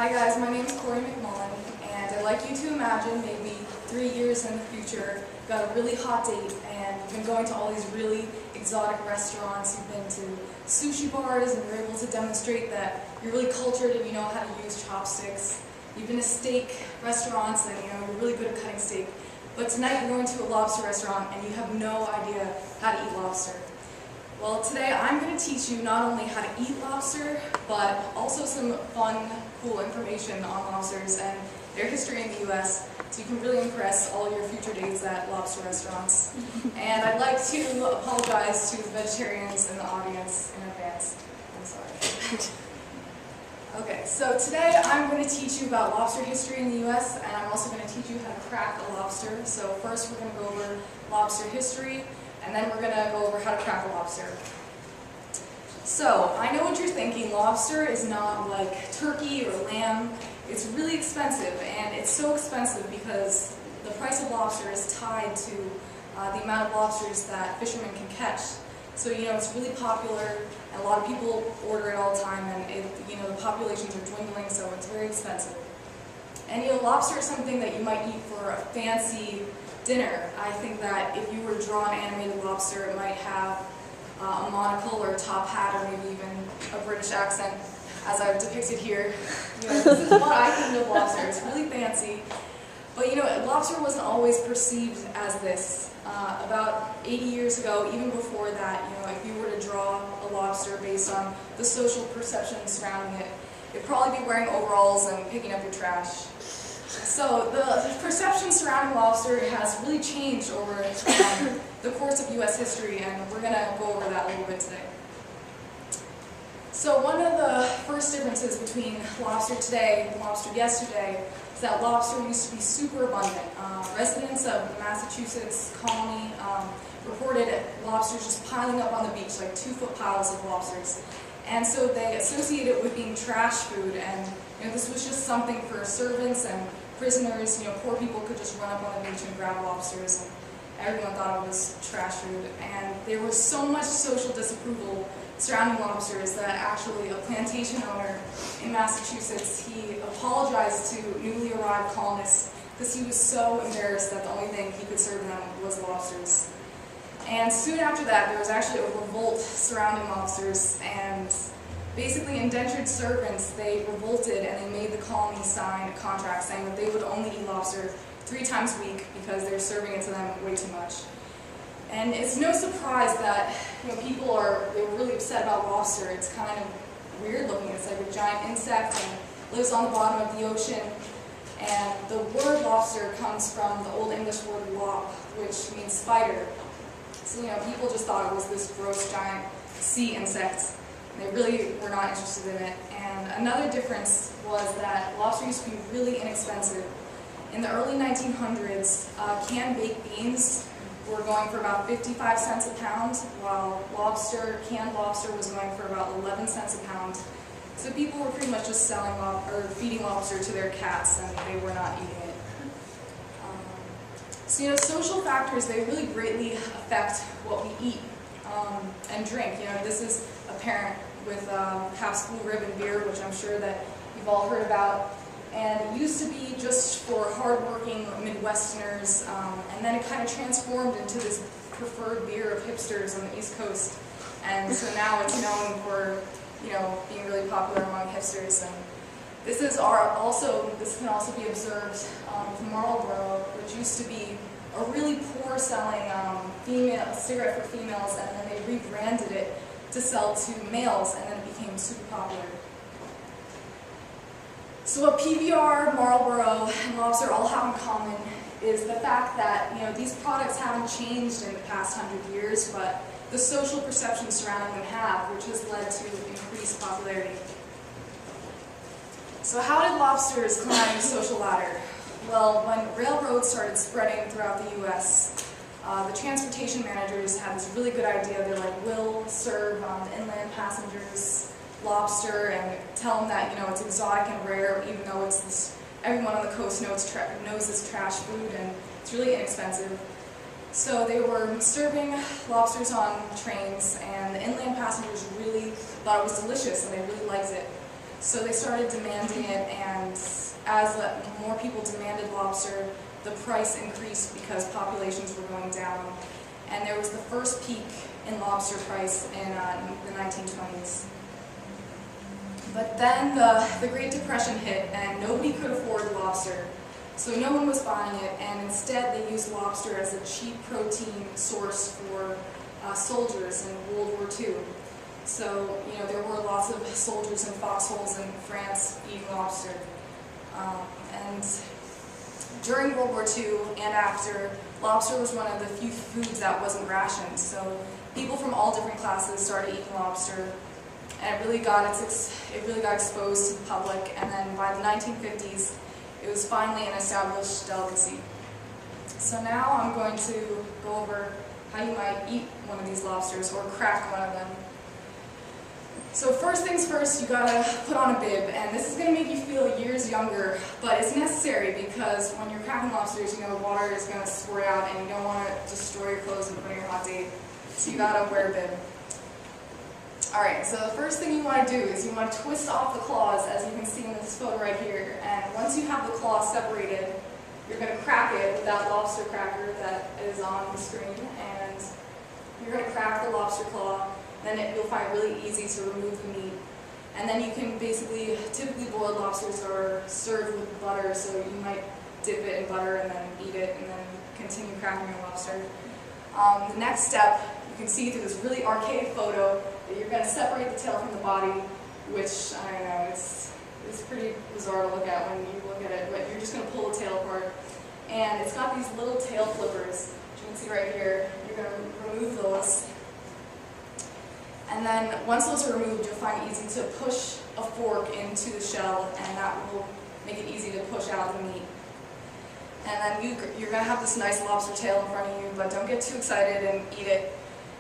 Hi guys, my name is McMullen, and I'd like you to imagine maybe 3 years in the future, you've got a really hot date, and you've been going to all these really exotic restaurants, you've been to sushi bars, and you're able to demonstrate that you're really cultured and you know how to use chopsticks. You've been to steak restaurants and you're really good at cutting steak. But tonight you're going to a lobster restaurant and you have no idea how to eat lobster. Well, today I'm going to teach you not only how to eat lobster, but also some fun, cool information on lobsters and their history in the US, so you can really impress all your future dates at lobster restaurants. And I'd like to apologize to the vegetarians in the audience in advance. I'm sorry. Okay, so today I'm going to teach you about lobster history in the US, and I'm also going to teach you how to crack a lobster. So first we're going to go over lobster history, and then we're going to go over how to crack a lobster. So, I know what you're thinking, lobster is not like turkey or lamb. It's really expensive, and it's so expensive because the price of lobster is tied to the amount of lobsters that fishermen can catch. So, it's really popular, and a lot of people order it all the time, and the populations are dwindling, so it's very expensive. And lobster is something that you might eat for a fancy dinner. I think that if you were to draw an animated lobster, it might have a monocle or a top hat, or maybe even a British accent, as I've depicted here. This is what I think of lobster. It's really fancy. But lobster wasn't always perceived as this. About 80 years ago, even before that, if you were to draw a lobster based on the social perception surrounding it, it'd probably be wearing overalls and picking up your trash. So the perception surrounding lobster has really changed over the course of U.S. history, and we're going to go over that a little bit today. So one of the first differences between lobster today and lobster yesterday is that lobster used to be super abundant. Residents of the Massachusetts colony reported lobsters just piling up on the beach, like 2-foot piles of lobsters. And so they associated it with being trash food, and this was just something for servants and prisoners. Poor people could just run up on the beach and grab lobsters, and everyone thought it was trash food. And there was so much social disapproval surrounding lobsters that actually a plantation owner in Massachusetts, he apologized to newly arrived colonists because he was so embarrassed that the only thing he could serve them was lobsters. And soon after that, there was actually a revolt surrounding lobsters, and basically indentured servants, they revolted and they made the colony sign a contract saying that they would only eat lobster 3 times a week because they're serving it to them way too much. And it's no surprise that they were really upset about lobster. It's kind of weird looking. It's like a giant insect and lives on the bottom of the ocean. And the word lobster comes from the Old English word lop, which means spider. So people just thought it was this gross giant sea insect. They really were not interested in it. And another difference was that lobster used to be really inexpensive. In the early 1900s, canned baked beans were going for about 55 cents a pound, while canned lobster was going for about 11 cents a pound. So people were pretty much just feeding lobster to their cats, and they were not eating it. So social factors, they really greatly affect what we eat and drink. This is apparent with Pabst Blue Ribbon beer, which I'm sure that you've all heard about. And it used to be just for hardworking Midwesterners, and then it kind of transformed into this preferred beer of hipsters on the East Coast. And so now it's known for, being really popular among hipsters. And this can also be observed with Marlboro, which used to be a really poor-selling cigarette for females, and then they rebranded it to sell to males, and then it became super popular. So what PBR, Marlboro, and lobster all have in common is the fact that these products haven't changed in the past 100 years, but the social perception surrounding them have, which has led to increased popularity. So how did lobsters climb the social ladder? Well, when railroads started spreading throughout the U.S., the transportation managers had this really good idea. They're like, we'll serve inland passengers lobster and tell them that it's exotic and rare, even though everyone on the coast knows it's trash food and it's really inexpensive. So they were serving lobsters on trains, and the inland passengers really thought it was delicious and they really liked it. So they started demanding it, and as more people demanded lobster, the price increased because populations were going down. And there was the first peak in lobster price in the 1920s. But then the Great Depression hit, and nobody could afford lobster. So no one was buying it, and instead they used lobster as a cheap protein source for soldiers in World War II. So, there were lots of soldiers in foxholes in France eating lobster. And during World War II and after, lobster was one of the few foods that wasn't rationed. So people from all different classes started eating lobster, and it really got exposed to the public. And then by the 1950s, it was finally an established delicacy. So now I'm going to go over how you might eat one of these lobsters or crack one of them. So first things first, you gotta put on a bib, and this is gonna make you feel years younger, but it's necessary because when you're cracking lobsters, water is gonna squirt out, and you don't want to destroy your clothes in front of your hot date, so you gotta wear a bib. Alright, so the first thing you want to do is you want to twist off the claws, as you can see in this photo right here, and once you have the claws separated, you're going to crack it with that lobster cracker that is on the screen, and you're going to crack the lobster claw. Then you'll find it really easy to remove the meat. And then you can typically boiled lobsters are served with butter, so you might dip it in butter and then eat it and then continue cracking your lobster. The next step, you can see through this really archaic photo that you're going to separate the tail from the body, which, I don't know, it's pretty bizarre to look at when you look at it, but you're just going to pull the tail apart. And it's got these little tail flippers, which you can see right here. You're going to remove those. And then once those are removed, you'll find it easy to push a fork into the shell, and that will make it easy to push out the meat. And then you're going to have this nice lobster tail in front of you, but don't get too excited and eat it,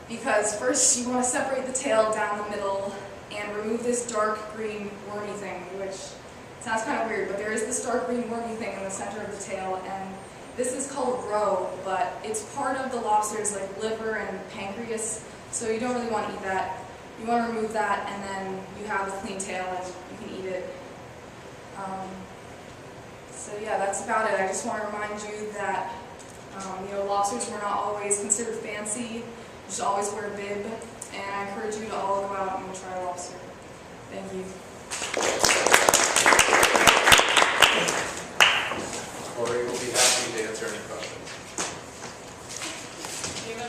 because first you want to separate the tail down the middle and remove this dark green wormy thing, which sounds kind of weird, but there is this dark green wormy thing in the center of the tail, and this is called roe, but it's part of the lobster's liver and pancreas, so you don't really want to eat that. You want to remove that, and then you have a clean tail and you can eat it. So yeah, that's about it. I just want to remind you that lobsters were not always considered fancy. You should always wear a bib, and I encourage you to all go out and try lobster. Thank you. Corey will be happy to answer any questions.